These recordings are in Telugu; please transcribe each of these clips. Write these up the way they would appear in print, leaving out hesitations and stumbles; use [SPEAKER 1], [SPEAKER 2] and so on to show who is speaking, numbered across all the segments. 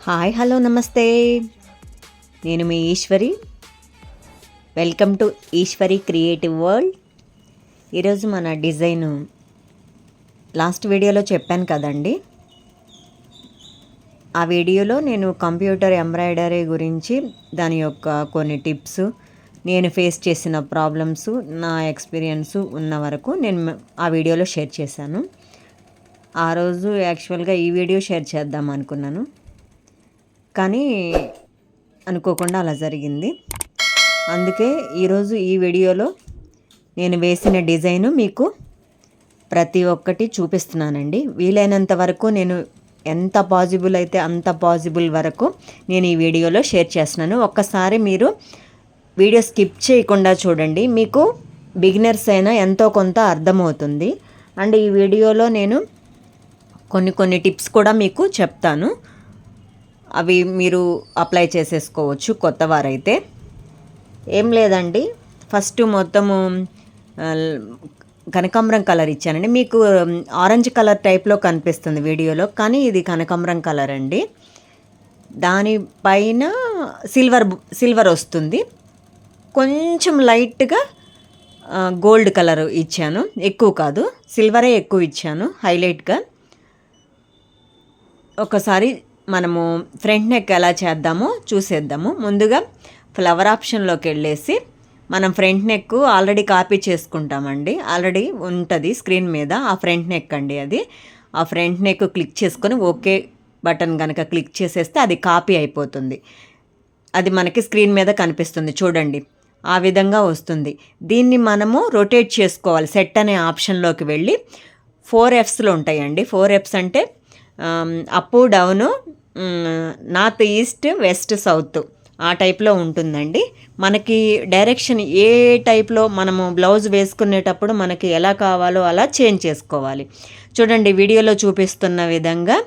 [SPEAKER 1] హాయ్ హలో నమస్తే. నేను మీ Eswari. Welcome to Eswari creative world. ఈరోజు మన డిజైన్ లాస్ట్ వీడియోలో చెప్పాను కదండి. ఆ వీడియోలో నేను కంప్యూటర్ ఎంబ్రాయిడరీ గురించి దాని యొక్క కొన్ని టిప్స్, నేను ఫేస్ చేసిన ప్రాబ్లమ్స్, నా ఎక్స్పీరియన్స్ ఉన్న వరకు నేను ఆ వీడియోలో షేర్ చేశాను. ఆ రోజు యాక్చువల్గా ఈ వీడియో షేర్ చేద్దాం అనుకున్నాను, కానీ అనుకోకుండా అలా జరిగింది. అందుకే ఈరోజు ఈ వీడియోలో నేను వేసిన డిజైను మీకు ప్రతి ఒక్కటి చూపిస్తున్నానండి. వీలైనంత వరకు నేను ఎంత పాజిబుల్ అయితే అంత పాజిబుల్ వరకు నేను ఈ వీడియోలో షేర్ చేస్తున్నాను. ఒక్కసారి మీరు వీడియో స్కిప్ చేయకుండా చూడండి, మీకు బిగినర్స్ అయినా ఎంతో కొంత అర్థమవుతుంది. అండ్ ఈ వీడియోలో నేను కొన్ని టిప్స్ కూడా మీకు చెప్తాను. అవి మీరు అప్లై చేసేసుకోవచ్చు కొత్త వారైతే. ఏం లేదండి, ఫస్ట్ మొత్తము కనకాంబరం కలర్ ఇచ్చానండి. మీకు ఆరెంజ్ కలర్ టైప్లో కనిపిస్తుంది వీడియోలో, కానీ ఇది కనకాంబరం కలర్ అండి. దానిపైన సిల్వర్ వస్తుంది. కొంచెం లైట్గా గోల్డ్ కలర్ ఇచ్చాను, ఎక్కువ కాదు, సిల్వరే ఎక్కువ ఇచ్చాను హైలైట్గా. ఒకసారి మనము ఫ్రంట్ నెక్ ఎలా చేద్దామో చూసేద్దాము. ముందుగా ఫ్లవర్ ఆప్షన్లోకి వెళ్ళేసి మనం ఫ్రంట్ నెక్ ఆల్రెడీ కాపీ చేసుకుంటామండి. ఆల్రెడీ ఉంటుంది స్క్రీన్ మీద ఆ ఫ్రంట్ నెక్ అండి. అది ఆ ఫ్రంట్ నెక్ క్లిక్ చేసుకొని ఓకే బటన్ కనుక క్లిక్ చేసేస్తే అది కాపీ అయిపోతుంది. అది మనకి స్క్రీన్ మీద కనిపిస్తుంది చూడండి, ఆ విధంగా వస్తుంది. దీన్ని మనము రొటేట్ చేసుకోవాలి. సెట్ అనే ఆప్షన్లోకి వెళ్ళి 4Fsలో ఉంటాయండి. 4Fs అంటే up down, north east west south ఆ టైప్లో ఉంటుందండి. మనకి డైరెక్షన్ ఏ టైప్లో మనము బ్లౌజ్ వేసుకునేటప్పుడు మనకి ఎలా కావాలో అలా చేంజ్ చేసుకోవాలి. చూడండి, వీడియోలో చూపిస్తున్న విధంగా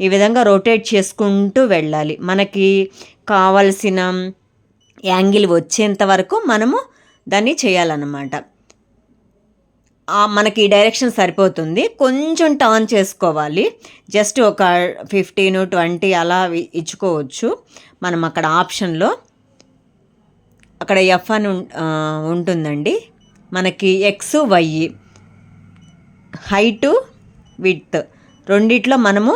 [SPEAKER 1] ఈ విధంగా రొటేట్ చేసుకుంటూ వెళ్ళాలి. మనకి కావలసిన యాంగిల్ వచ్చేంత వరకు మనము దాన్ని చేయాలన్నమాట. మనకి ఈ డైరెక్షన్ సరిపోతుంది. కొంచెం టర్న్ చేసుకోవాలి, జస్ట్ ఒక 15-20 అలా ఇచ్చుకోవచ్చు. మనం అక్కడ ఆప్షన్లో అక్కడ ఎఫ్ అని ఉంటుందండి. మనకి ఎక్స్ వై, హైటు విడ్త్ రెండిట్లో మనము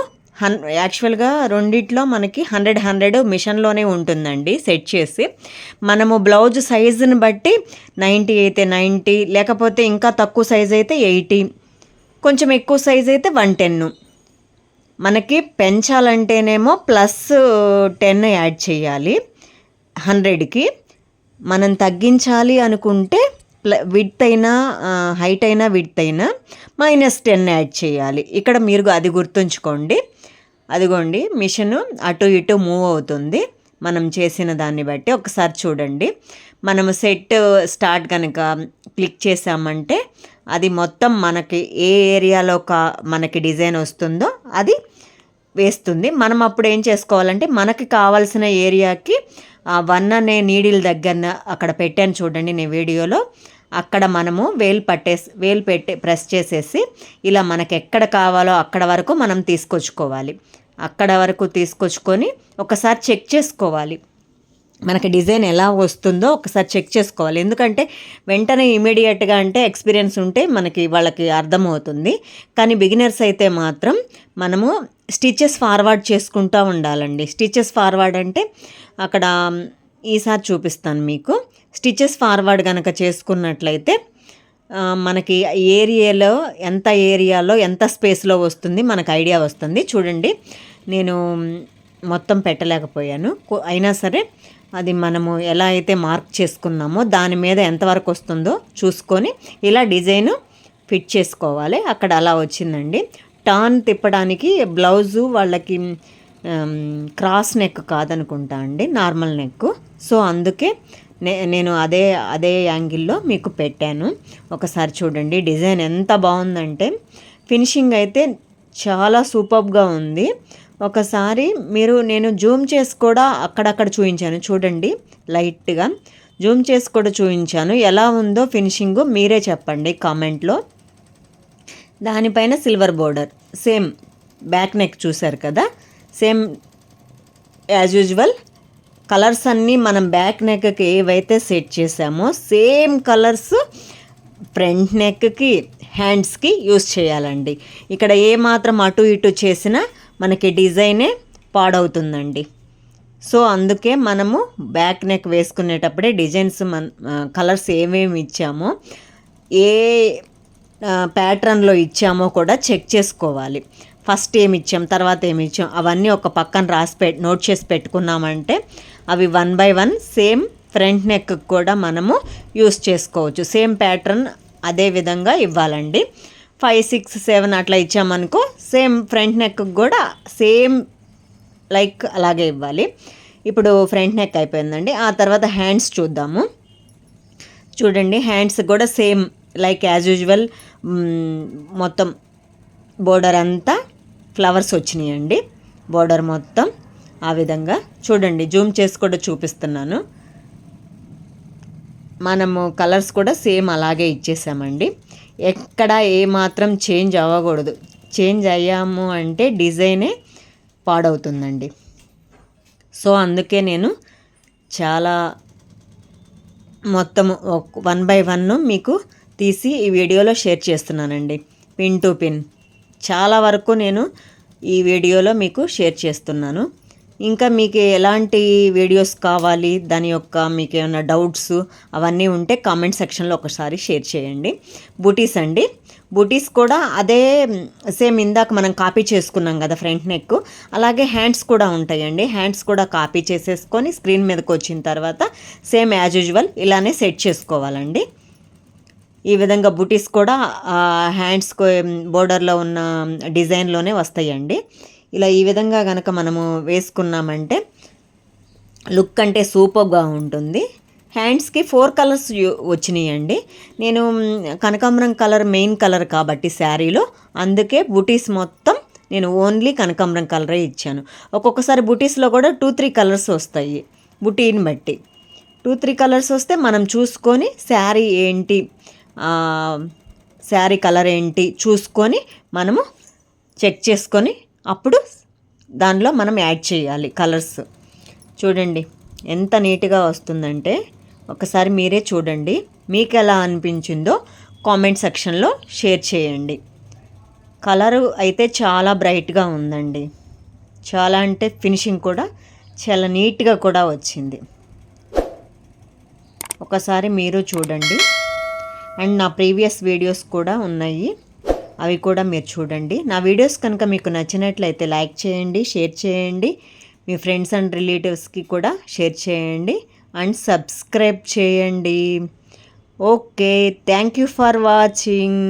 [SPEAKER 1] యాక్చువల్గా రెండిట్లో మనకి 100 మిషన్లోనే ఉంటుందండి సెట్ చేసి. మనము బ్లౌజ్ సైజుని బట్టి 90 అయితే 90, లేకపోతే ఇంకా తక్కువ సైజ్ అయితే 80, కొంచెం ఎక్కువ సైజ్ అయితే 110. మనకి పెంచాలంటేనేమో +10 యాడ్ చేయాలి 100కి. మనం తగ్గించాలి అనుకుంటే విడ్త్ అయినా హైట్ అయినా విడ్త్ అయినా -10 యాడ్ చేయాలి. ఇక్కడ మీరు అది గుర్తుంచుకోండి. అదిగోండి, మిషన్ అటు ఇటు మూవ్ అవుతుంది మనం చేసిన దాన్ని బట్టి. ఒకసారి చూడండి, మనము సెట్ స్టార్ట్ కనుక క్లిక్ చేసామంటే అది మొత్తం మనకి ఏ ఏరియాలో మనకి డిజైన్ వస్తుందో అది వేస్తుంది. మనం అప్పుడు ఏం చేసుకోవాలంటే మనకి కావాల్సిన ఏరియాకి 1 అనే నీడిల్ దగ్గర అక్కడ పెట్టాను చూడండి నేను వీడియోలో, అక్కడ మనము వేలు పెట్టి ప్రెస్ చేసేసి ఇలా మనకి ఎక్కడ కావాలో అక్కడ వరకు మనం తీసుకొచ్చుకోవాలి. అక్కడ వరకు తీసుకొచ్చుకొని ఒకసారి చెక్ చేసుకోవాలి, మనకి డిజైన్ ఎలా వస్తుందో ఒకసారి చెక్ చేసుకోవాలి. ఎందుకంటే వెంటనే ఇమీడియట్గా అంటే ఎక్స్పీరియన్స్ ఉంటే వాళ్ళకి అర్థమవుతుంది. కానీ బిగినర్స్ అయితే మాత్రం మనము స్టిచెస్ ఫార్వర్డ్ చేసుకుంటూ ఉండాలండి. స్టిచెస్ ఫార్వర్డ్ అంటే అక్కడ ఈసారి చూపిస్తాను మీకు. స్టిచెస్ ఫార్వర్డ్ కనుక చేసుకున్నట్లయితే మనకి ఏరియాలో ఎంత స్పేస్లో వస్తుంది మనకు ఐడియా వస్తుంది. చూడండి, నేను మొత్తం పెట్టలేకపోయాను, అయినా సరే అది మనము ఎలా అయితే మార్క్ చేసుకున్నామో దాని మీద ఎంతవరకు వస్తుందో చూసుకొని ఇలా డిజైన్ ఫిట్ చేసుకోవాలి. అక్కడ అలా వచ్చిందండి. టర్న్ తిప్పడానికి బ్లౌజు వాళ్ళకి క్రాస్ నెక్ కాదనుకుంటా అండి, నార్మల్ నెక్. సో అందుకే నేను అదే యాంగిల్లో మీకు పెట్టాను. ఒకసారి చూడండి, డిజైన్ ఎంత బాగుందంటే ఫినిషింగ్ అయితే చాలా సూపర్గా ఉంది. ఒకసారి నేను జూమ్ చేసి కూడా అక్కడక్కడ చూపించాను చూడండి, లైట్గా జూమ్ చేసి కూడా చూపించాను. ఎలా ఉందో ఫినిషింగ్ మీరే చెప్పండి కామెంట్లో. దానిపైన silver border, same back neck చూసారు కదా, సేమ్ యాజ్ యూజువల్ కలర్స్ అన్నీ మనం బ్యాక్ నెక్కి ఏవైతే సెట్ చేసామో సేమ్ కలర్స్ ఫ్రంట్ నెక్కి హ్యాండ్స్కి యూస్ చేయాలండి. ఇక్కడ ఏమాత్రం అటు ఇటు చేసినా మనకి డిజైనే పాడవుతుందండి. సో అందుకే మనము బ్యాక్ నెక్ వేసుకునేటప్పుడే డిజైన్స్ కలర్స్ ఏమేమి ఇచ్చామో ఏ ప్యాటర్న్లో ఇచ్చామో కూడా చెక్ చేసుకోవాలి. ఫస్ట్ ఏమి ఇచ్చాం, తర్వాత ఏమి ఇచ్చాం అవన్నీ ఒక పక్కన నోట్ చేసి పెట్టుకున్నామంటే అవి 1 by 1 సేమ్ ఫ్రంట్ నెక్ కూడా మనము యూస్ చేసుకోవచ్చు. సేమ్ ప్యాటర్న్ అదే విధంగా ఇవ్వాలండి. 5, 6, 7 అట్లా ఇచ్చామనుకో సేమ్ ఫ్రంట్ నెక్ కూడా సేమ్ లైక్ అలాగే ఇవ్వాలి. ఇప్పుడు ఫ్రంట్ నెక్ అయిపోయిందండి. ఆ తర్వాత హ్యాండ్స్ చూద్దాము. చూడండి, హ్యాండ్స్ కూడా సేమ్ లైక్ యాజ్ యూజువల్ మొత్తం బోర్డర్ అంతా ఫ్లవర్స్ వచ్చినాయండి. బోర్డర్ మొత్తం ఆ విధంగా చూడండి, జూమ్ చేసి కూడా చూపిస్తున్నాను. మనము కలర్స్ కూడా సేమ్ అలాగే ఇచ్చేసామండి. ఎక్కడ ఏమాత్రం చేంజ్ అవ్వకూడదు. చేంజ్ అయ్యాము అంటే డిజైనే పాడవుతుందండి. సో అందుకే నేను చాలా మొత్తం 1 by 1 మీకు తీసి ఈ వీడియోలో షేర్ చేస్తున్నానండి. పిన్ టు పిన్ చాలా వరకు నేను ఈ వీడియోలో మీకు షేర్ చేస్తున్నాను. ఇంకా మీకు ఎలాంటి వీడియోస్ కావాలి, దాని యొక్క మీకు ఏమైనా డౌట్స్ అవన్నీ ఉంటే కామెంట్ సెక్షన్లో ఒకసారి షేర్ చేయండి. బూటీస్ అండి, బూటీస్ కూడా అదే సేమ్ ఇందాక మనం కాపీ చేసుకున్నాం కదా ఫ్రంట్ నెక్, అలాగే హ్యాండ్స్ కూడా ఉంటాయండి. హ్యాండ్స్ కూడా కాపీ చేసేసుకొని స్క్రీన్ మీదకి వచ్చిన తర్వాత సేమ్ యాజ్ యూజువల్ ఇలానే సెట్ చేసుకోవాలండి. ఈ విధంగా బూటీస్ కూడా హ్యాండ్స్ బోర్డర్లో ఉన్న డిజైన్లోనే వస్తాయండి. ఇలా ఈ విధంగా కనుక మనము వేసుకున్నామంటే లుక్ అంటే సూపర్గా ఉంటుంది. హ్యాండ్స్కి 4 కలర్స్ వచ్చినాయండి. నేను కనకాంబరం కలర్ మెయిన్ కలర్ కాబట్టి శారీలో, అందుకే బూటీస్ మొత్తం నేను ఓన్లీ కనకాంబరం కలరే ఇచ్చాను. ఒక్కొక్కసారి బూటీస్లో కూడా 2-3 కలర్స్ వస్తాయి. బుటీని బట్టి 2-3 కలర్స్ వస్తే మనం చూసుకొని శారీ ఏంటి, శారీ కలర్ ఏంటి చూసుకొని మనము చెక్ చేసుకొని అప్పుడు దానిలో మనం యాడ్ చేయాలి కలర్స్. చూడండి ఎంత నీట్గా వస్తుందంటే ఒకసారి మీరే చూడండి, మీకు ఎలా అనిపించిందో కామెంట్ సెక్షన్లో షేర్ చేయండి. కలరు అయితే చాలా బ్రైట్గా ఉందండి. చాలా అంటే ఫినిషింగ్ కూడా చాలా నీట్గా కూడా వచ్చింది. ఒకసారి మీరు చూడండి. అండ్ నా ప్రీవియస్ వీడియోస్ కూడా ఉన్నాయి, అవి కూడా మీరు చూడండి. నా వీడియోస్ కనుక మీకు నచ్చినట్లయితే లైక్ చేయండి, షేర్ చేయండి, మీ ఫ్రెండ్స్ అండ్ రిలేటివ్స్కి కూడా షేర్ చేయండి అండ్ సబ్స్క్రైబ్ చేయండి. Okay, thank you for watching.